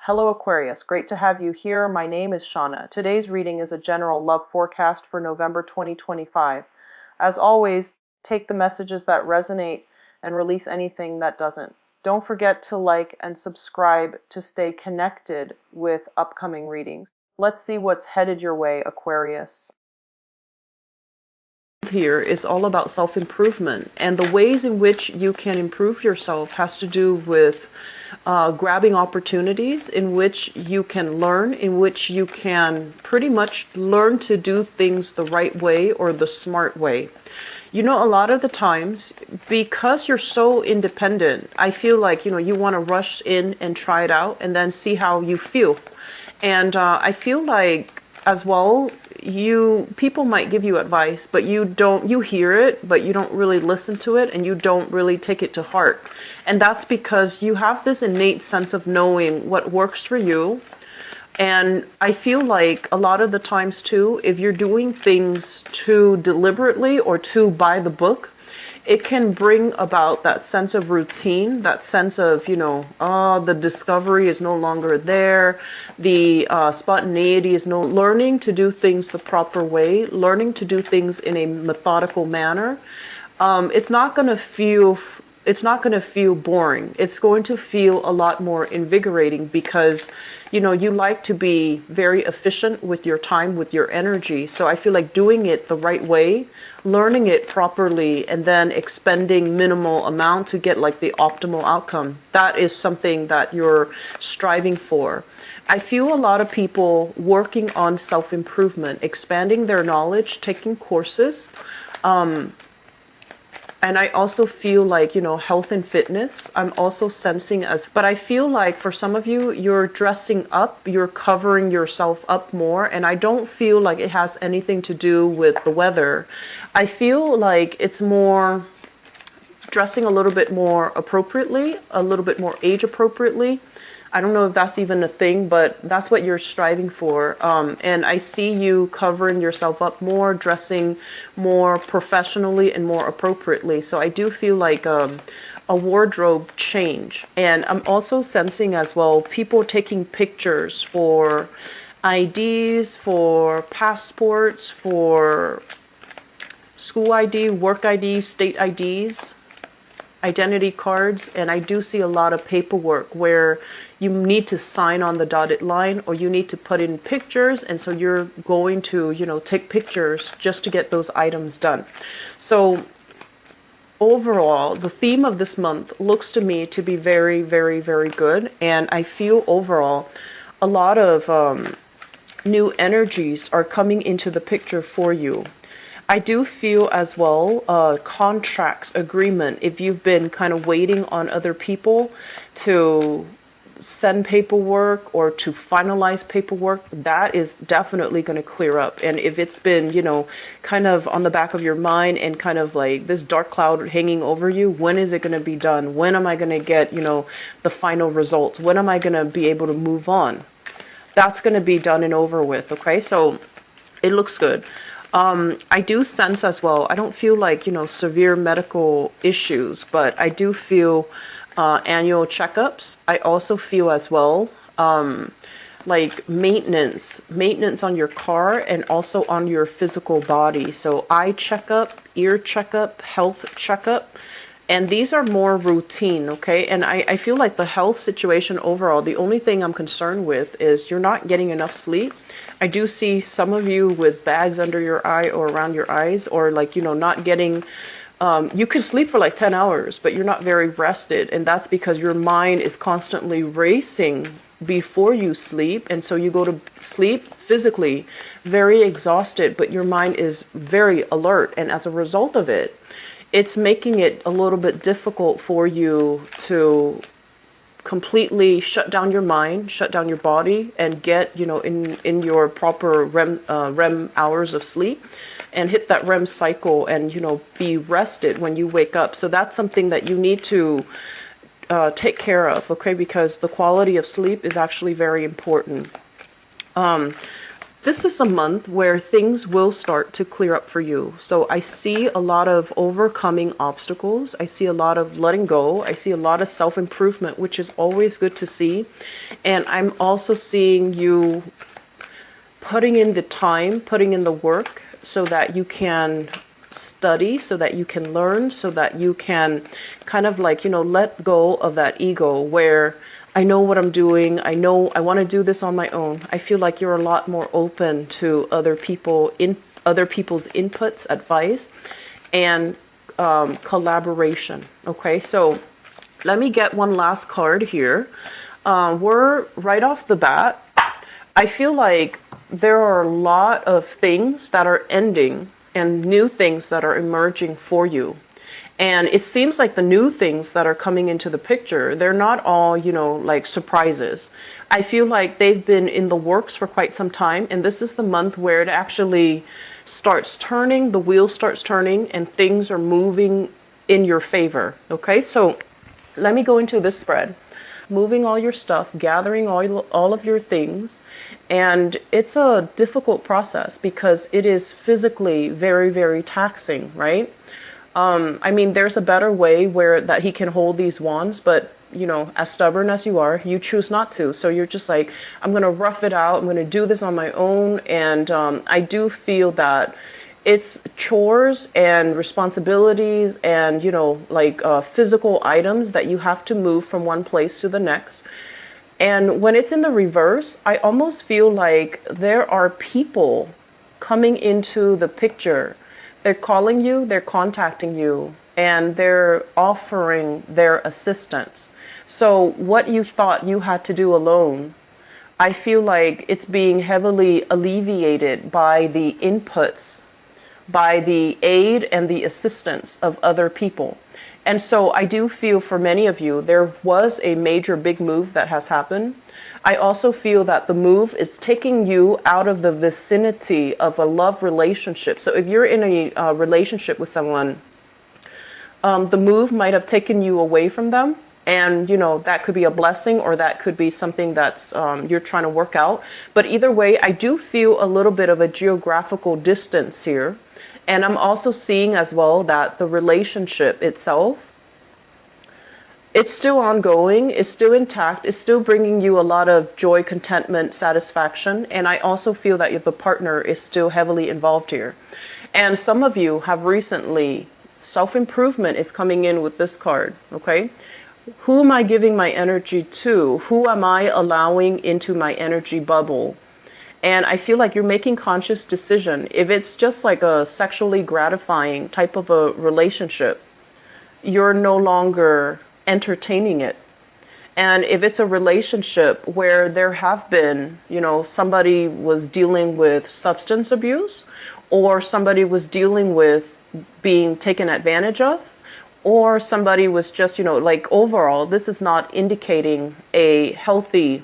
Hello Aquarius, great to have you here. My name is Shauna. Today's reading is a general love forecast for November 2025. As always, take the messages that resonate and release anything that doesn't. Don't forget to like and subscribe to stay connected with upcoming readings. Let's see what's headed your way, Aquarius. Here is all about self-improvement, and the ways in which you can improve yourself has to do with grabbing opportunities in which you can learn, in which you can pretty much learn to do things the right way or the smart way. You know, a lot of the times, because you're so independent, I feel like, you want to rush in and try it out and then see how you feel. And I feel like as well, people might give you advice, but you hear it, but you don't really listen to it, and you don't really take it to heart. And that's because you have this innate sense of knowing what works for you. And I feel like a lot of the times too, if you're doing things too deliberately or too by the book, it can bring about that sense of routine, that sense of, the discovery is no longer there. The spontaneity is learning to do things the proper way, learning to do things in a methodical manner. It's not going to feel boring. It's going to feel a lot more invigorating because, you like to be very efficient with your time, with your energy. So I feel like doing it the right way, learning it properly, and then expending minimal amount to get like the optimal outcome. That is something that you're striving for. I feel a lot of people working on self-improvement, expanding their knowledge, taking courses, and I also feel like, health and fitness, I'm also sensing but I feel like for some of you, you're dressing up, you're covering yourself up more. And I don't feel like it has anything to do with the weather. I feel like it's more dressing a little bit more appropriately, a little bit more age appropriately. I don't know if that's even a thing, but that's what you're striving for. And I see you covering yourself up more, dressing more professionally and more appropriately. So I do feel like a wardrobe change. And I'm also sensing as well people taking pictures for IDs, for passports, for school ID, work ID, state IDs, identity cards. And I do see a lot of paperwork where you need to sign on the dotted line, or you need to put in pictures, and so you're going to take pictures just to get those items done. So overall, the theme of this month looks to me to be very, very, very good. And I feel overall a lot of new energies are coming into the picture for you. I do feel as well contracts, agreement, if you've been kind of waiting on other people to send paperwork or to finalize paperwork, that is definitely going to clear up. And if it's been, kind of on the back of your mind and kind of like this dark cloud hanging over you, when is it going to be done? When am I going to get, the final results? When am I going to be able to move on? That's going to be done and over with. Okay, so it looks good. I do sense as well, I don't feel like, severe medical issues, but I do feel annual checkups. I also feel as well like maintenance on your car and also on your physical body. So eye checkup, ear checkup, health checkup. And these are more routine, okay? And I feel like the health situation overall, the only thing I'm concerned with is you're not getting enough sleep. I do see some of you with bags under your eye or around your eyes, or like, not getting, you could sleep for like 10 hours, but you're not very rested. And that's because your mind is constantly racing before you sleep. And so you go to sleep physically very exhausted, but your mind is very alert. And as a result of it, it's making it a little bit difficult for you to completely shut down your mind, shut down your body, and get, in your proper REM hours of sleep, and hit that REM cycle and, be rested when you wake up. So that's something that you need to take care of, okay? Because the quality of sleep is actually very important. this is a month where things will start to clear up for you. So I see a lot of overcoming obstacles. I see a lot of letting go. I see a lot of self-improvement, which is always good to see. And I'm also seeing you putting in the time, putting in the work so that you can study, so that you can learn, so that you can kind of like, you know, let go of that ego where I know what I'm doing. I know I want to do this on my own. I feel like you're a lot more open to other people's inputs, advice, and collaboration. Okay, so let me get one last card here. We're right off the bat. I feel like there are a lot of things that are ending and new things that are emerging for you. And it seems like the new things that are coming into the picture, they're not all, you know, like surprises. I feel like they've been in the works for quite some time. And this is the month where it actually starts turning, the wheel starts turning, and things are moving in your favor. Okay, so let me go into this spread. Moving all your stuff, gathering all of your things. And it's a difficult process because it is physically very, very taxing, right? I mean, there's a better way where that he can hold these wands, but you know, as stubborn as you are, you choose not to. So you're just like, I'm going to rough it out. I'm going to do this on my own. And I do feel that it's chores and responsibilities and, you know, like physical items that you have to move from one place to the next. And when it's in the reverse, I almost feel like there are people coming into the picture. They're calling you, they're contacting you, and they're offering their assistance. So what you thought you had to do alone, I feel like it's being heavily alleviated by the inputs, by the aid and the assistance of other people. And so I do feel for many of you, there was a major big move that has happened. I also feel that the move is taking you out of the vicinity of a love relationship. So if you're in a relationship with someone, the move might have taken you away from them. And, you know, that could be a blessing or that could be something that's you're trying to work out. But either way, I do feel a little bit of a geographical distance here. And I'm also seeing as well that the relationship itself, it's still ongoing, it's still intact, it's still bringing you a lot of joy, contentment, satisfaction. And I also feel that the partner is still heavily involved here. And some of you have recently, self-improvement is coming in with this card, okay? Who am I giving my energy to? Who am I allowing into my energy bubble? And I feel like you're making conscious decision. If it's just like a sexually gratifying type of a relationship, you're no longer entertaining it. And if it's a relationship where there have been, you know, somebody was dealing with substance abuse or somebody was dealing with being taken advantage of, or somebody was just, you know, like overall, this is not indicating a healthy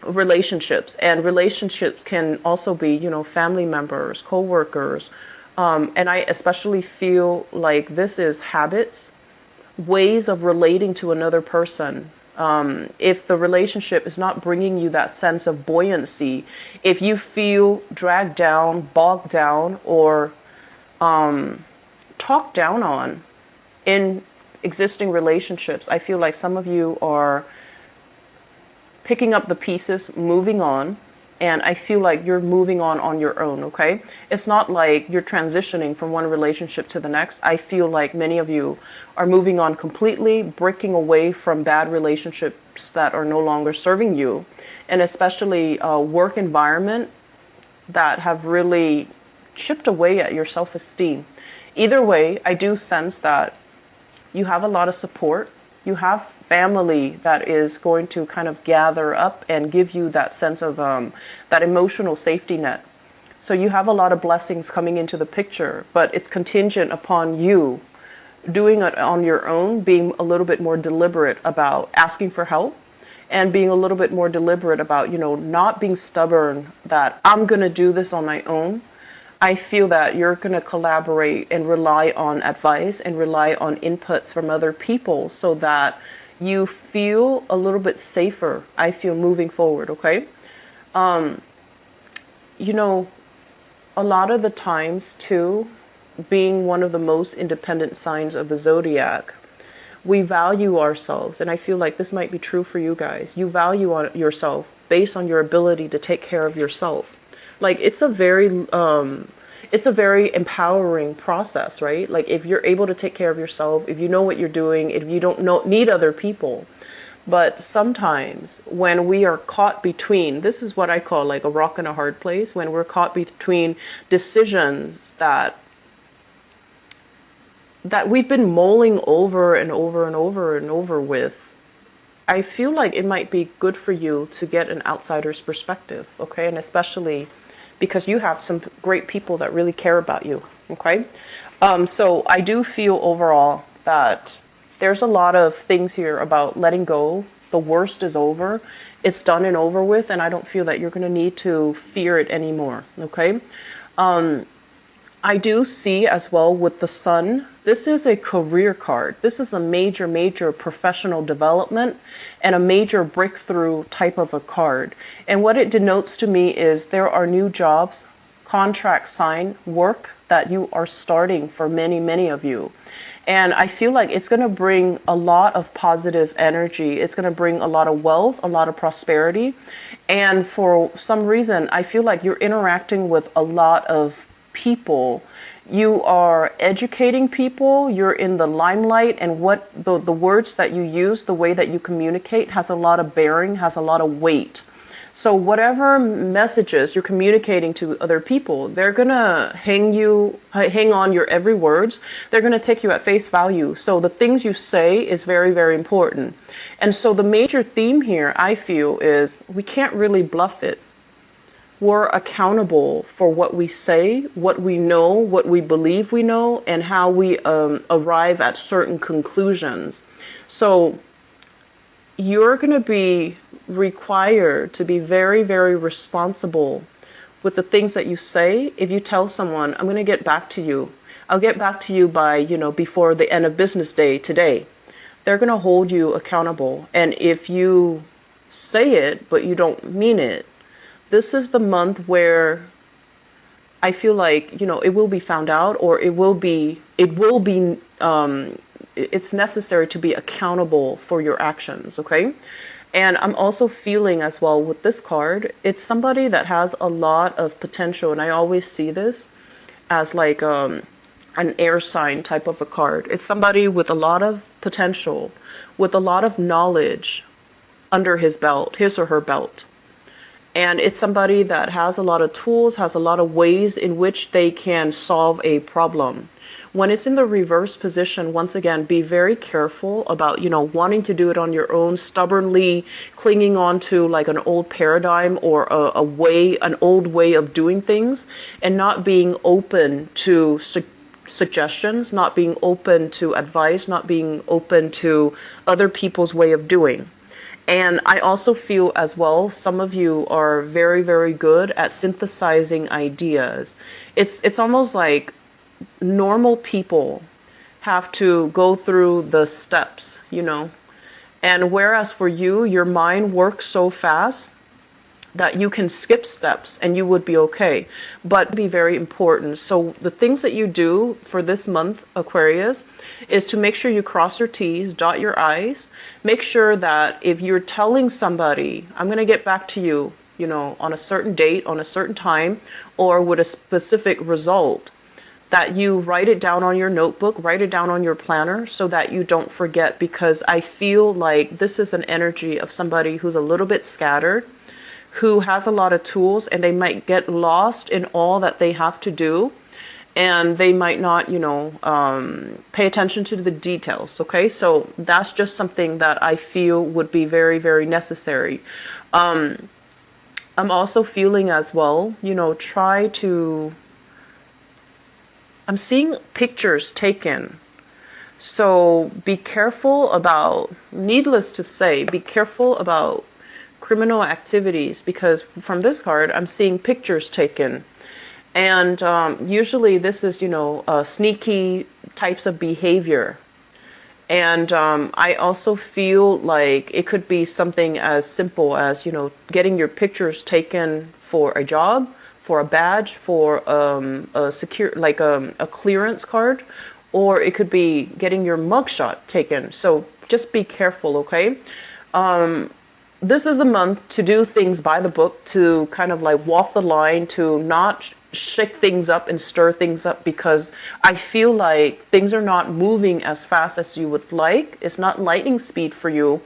relationships. And relationships can also be, you know, family members, co-workers. And I especially feel like this is habits, ways of relating to another person. If the relationship is not bringing you that sense of buoyancy, if you feel dragged down, bogged down, or talked down on in existing relationships, I feel like some of you are picking up the pieces, moving on, and I feel like you're moving on your own, okay? It's not like you're transitioning from one relationship to the next. I feel like many of you are moving on completely, breaking away from bad relationships that are no longer serving you, and especially work environment that have really chipped away at your self-esteem. Either way, I do sense that you have a lot of support. You have family that is going to kind of gather up and give you that sense of that emotional safety net. So you have a lot of blessings coming into the picture, but it's contingent upon you doing it on your own, being a little bit more deliberate about asking for help, and being a little bit more deliberate about, you know, not being stubborn that I'm going to do this on my own. I feel that you're going to collaborate and rely on advice and rely on inputs from other people so that you feel a little bit safer, I feel, moving forward, okay? you know, a lot of the times too, being one of the most independent signs of the zodiac, we value ourselves. And I feel like this might be true for you guys. You value yourself based on your ability to take care of yourself. Like it's a very empowering process, right? Like if you're able to take care of yourself, if you know what you're doing, if you don't need other people. But sometimes when we are caught between, this is what I call like a rock and a hard place, when we're caught between decisions that we've been mulling over and over and over and over with, I feel like it might be good for you to get an outsider's perspective, okay? And especially because you have some great people that really care about you, okay? So I do feel overall that there's a lot of things here about letting go. The worst is over. It's done and over with, and I don't feel that you're going to need to fear it anymore, okay? I do see as well with the sun, this is a career card. This is a major, major professional development and a major breakthrough type of a card. And what it denotes to me is there are new jobs, contract sign, work that you are starting for many, many of you. And I feel like it's going to bring a lot of positive energy. It's going to bring a lot of wealth, a lot of prosperity. And for some reason, I feel like you're interacting with a lot of people. You are educating people, you're in the limelight, and what the words that you use, the way that you communicate has a lot of bearing, has a lot of weight. So whatever messages you're communicating to other people, they're gonna hang on your every words. They're gonna take you at face value. So the things you say is very, very important. And so the major theme here, I feel, is we can't really bluff it. We're accountable for what we say, what we know, what we believe we know, and how we arrive at certain conclusions. So you're going to be required to be very, very responsible with the things that you say. If you tell someone, I'm going to get back to you, I'll get back to you by, before the end of business day today, they're going to hold you accountable. And if you say it, but you don't mean it, this is the month where I feel like, it will be found out, or it's necessary to be accountable for your actions, okay? And I'm also feeling as well with this card, it's somebody that has a lot of potential. And I always see this as like an air sign type of a card. It's somebody with a lot of potential, with a lot of knowledge under his or her belt. And it's somebody that has a lot of tools, has a lot of ways in which they can solve a problem. When it's in the reverse position, once again, be very careful about, wanting to do it on your own, stubbornly clinging on to like an old paradigm or an old way of doing things, and not being open to suggestions, not being open to advice, not being open to other people's way of doing. And I also feel as well, some of you are very, very good at synthesizing ideas. It's almost like normal people have to go through the steps, And whereas for you, your mind works so fast that you can skip steps and you would be okay, but be very important. So the things that you do for this month, Aquarius, is to make sure you cross your T's, dot your I's, make sure that if you're telling somebody, I'm going to get back to you, on a certain date, on a certain time, or with a specific result, that you write it down on your notebook, write it down on your planner so that you don't forget, because I feel like this is an energy of somebody who's a little bit scattered, who has a lot of tools, and they might get lost in all that they have to do, and they might not, pay attention to the details, okay? So that's just something that I feel would be very, very necessary. I'm also feeling as well, I'm seeing pictures taken. So be careful about, needless to say, be careful about criminal activities, because from this card I'm seeing pictures taken, and usually this is sneaky types of behavior. And I also feel like it could be something as simple as getting your pictures taken for a job, for a badge, for a secure, like a clearance card, or it could be getting your mugshot taken. So just be careful, okay? This is the month to do things by the book, to kind of like walk the line, to not shake things up and stir things up, because I feel like things are not moving as fast as you would like. It's not lightning speed for you.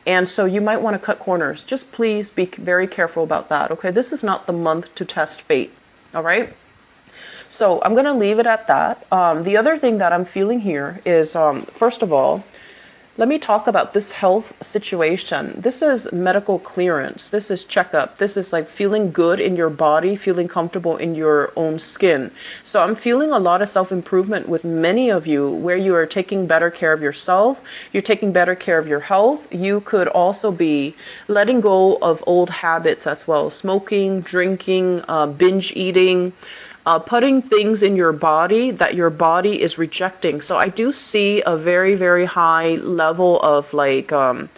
And so you might want to cut corners. Just please be very careful about that, okay? This is not the month to test fate, all right? So I'm going to leave it at that. The other thing that I'm feeling here is, first of all, let me talk about this health situation. This is medical clearance. This is checkup. This is like feeling good in your body, feeling comfortable in your own skin. So I'm feeling a lot of self-improvement with many of you, where you are taking better care of yourself. You're taking better care of your health. You could also be letting go of old habits as well. Smoking, drinking, binge eating. Putting things in your body that your body is rejecting. So I do see a very, very high level of like allergens,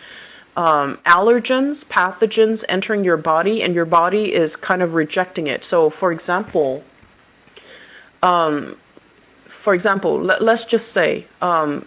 pathogens entering your body, and your body is kind of rejecting it. So for example, let's just say,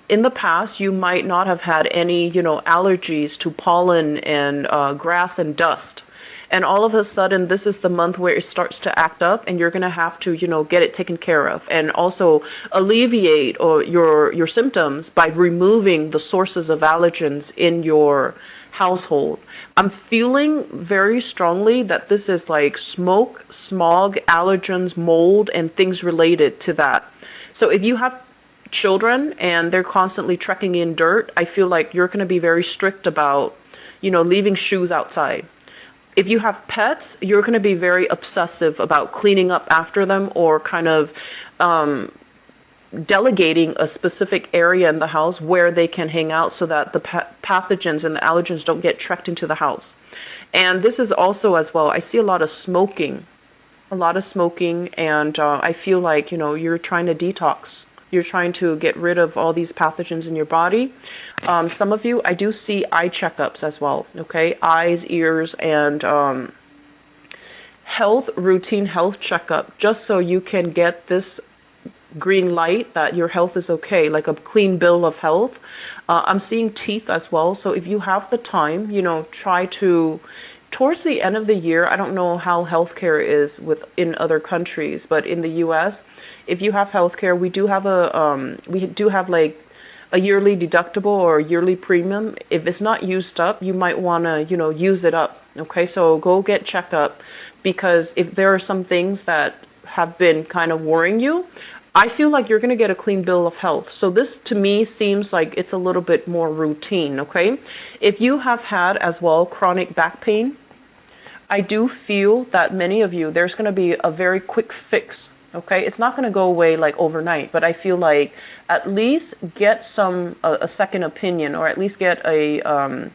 in the past, you might not have had any, allergies to pollen and grass and dust. And all of a sudden, this is the month where it starts to act up, and you're going to have to, get it taken care of, and also alleviate your symptoms by removing the sources of allergens in your household. I'm feeling very strongly that this is like smoke, smog, allergens, mold, and things related to that. So if you have children and they're constantly trekking in dirt, I feel like you're going to be very strict about, leaving shoes outside. If you have pets, you're going to be very obsessive about cleaning up after them, or kind of delegating a specific area in the house where they can hang out, so that the pathogens and the allergens don't get trekked into the house. And this is also as well, I see a lot of smoking, and I feel like, you're trying to detox. You're trying to get rid of all these pathogens in your body. Some of you, I do see eye checkups as well, okay? Eyes, ears, and routine health checkup, just so you can get this green light that your health is okay, like a clean bill of health. I'm seeing teeth as well. So if you have the time, try to, towards the end of the year, I don't know how healthcare is in other countries, but in the U.S., if you have healthcare, we do have like a yearly deductible or a yearly premium. If it's not used up, you might want to, use it up. Okay, so go get checked up, because if there are some things that have been kind of worrying you, I feel like you're going to get a clean bill of health. So this to me seems like it's a little bit more routine, okay? If you have had as well chronic back pain, I do feel that many of you, there's going to be a very quick fix, okay? It's not going to go away like overnight, but I feel like at least get a second opinion, or at least get a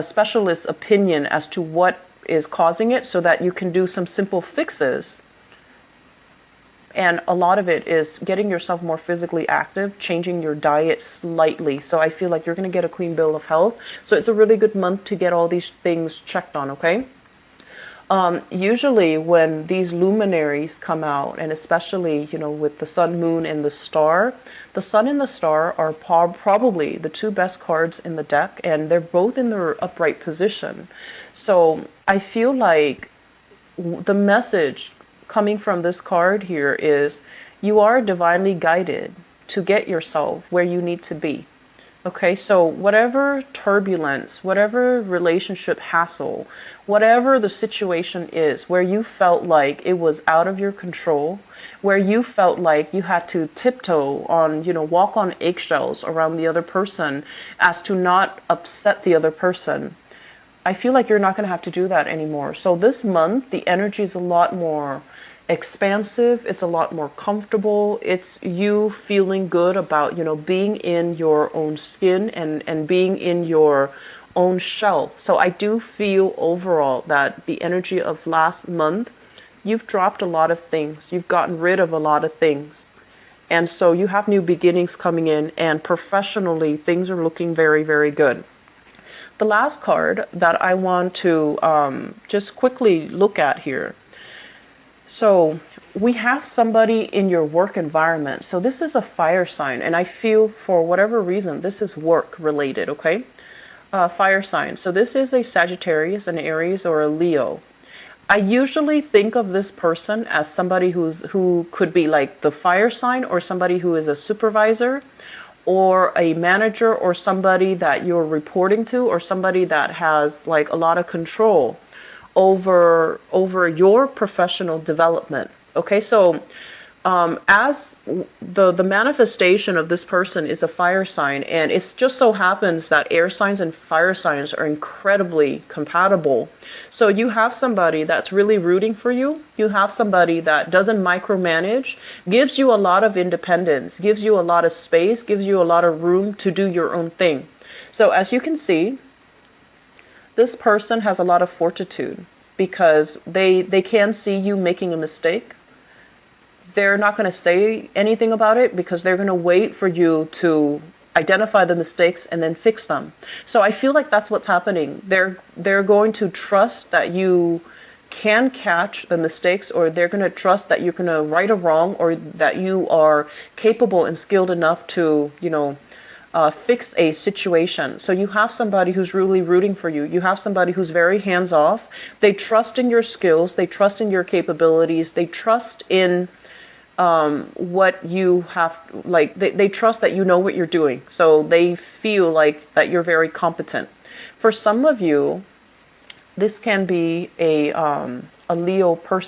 specialist opinion as to what is causing it, so that you can do some simple fixes. And a lot of it is getting yourself more physically active, changing your diet slightly. So I feel like you're going to get a clean bill of health. So it's a really good month to get all these things checked on, okay? Usually when these luminaries come out, and especially, with the sun, moon, and the star, the sun and the star are probably the two best cards in the deck, and they're both in their upright position. So I feel like the message coming from this card here is you are divinely guided to get yourself where you need to be. Okay, so whatever turbulence, whatever relationship hassle, whatever the situation is where you felt like it was out of your control, where you felt like you had to tiptoe on, walk on eggshells around the other person as to not upset the other person, I feel like you're not going to have to do that anymore. So this month, the energy is a lot more expansive. It's a lot more comfortable. It's you feeling good about, being in your own skin and being in your own shell. So I do feel overall that the energy of last month, you've dropped a lot of things. You've gotten rid of a lot of things. And so you have new beginnings coming in, and professionally, things are looking very, very good. The last card that I want to just quickly look at here So we have somebody in your work environment. So this is a fire sign, and I feel for whatever reason, this is work related, okay? Fire sign. So this is a Sagittarius, an Aries, or a Leo. I usually think of this person as somebody who could be like the fire sign, or somebody who is a supervisor or a manager, or somebody that you're reporting to, or somebody that has like a lot of control over your professional development. Okay, so as the manifestation of this person is a fire sign, and it just so happens that air signs and fire signs are incredibly compatible. So you have somebody that's really rooting for you. You have somebody that doesn't micromanage, gives you a lot of independence, gives you a lot of space, gives you a lot of room to do your own thing. So as you can see, this person has a lot of fortitude because they can see you making a mistake. They're not going to say anything about it because they're going to wait for you to identify the mistakes and then fix them. So I feel like that's what's happening. They're going to trust that you can catch the mistakes, or they're going to trust that you're going to right a wrong, or that you are capable and skilled enough to, fix a situation. So you have somebody who's really rooting for you. You have somebody who's very hands off. They trust in your skills. They trust in your capabilities. They trust in what you have, like they trust that you know what you're doing. So they feel like that you're very competent. For some of you, this can be a Leo person.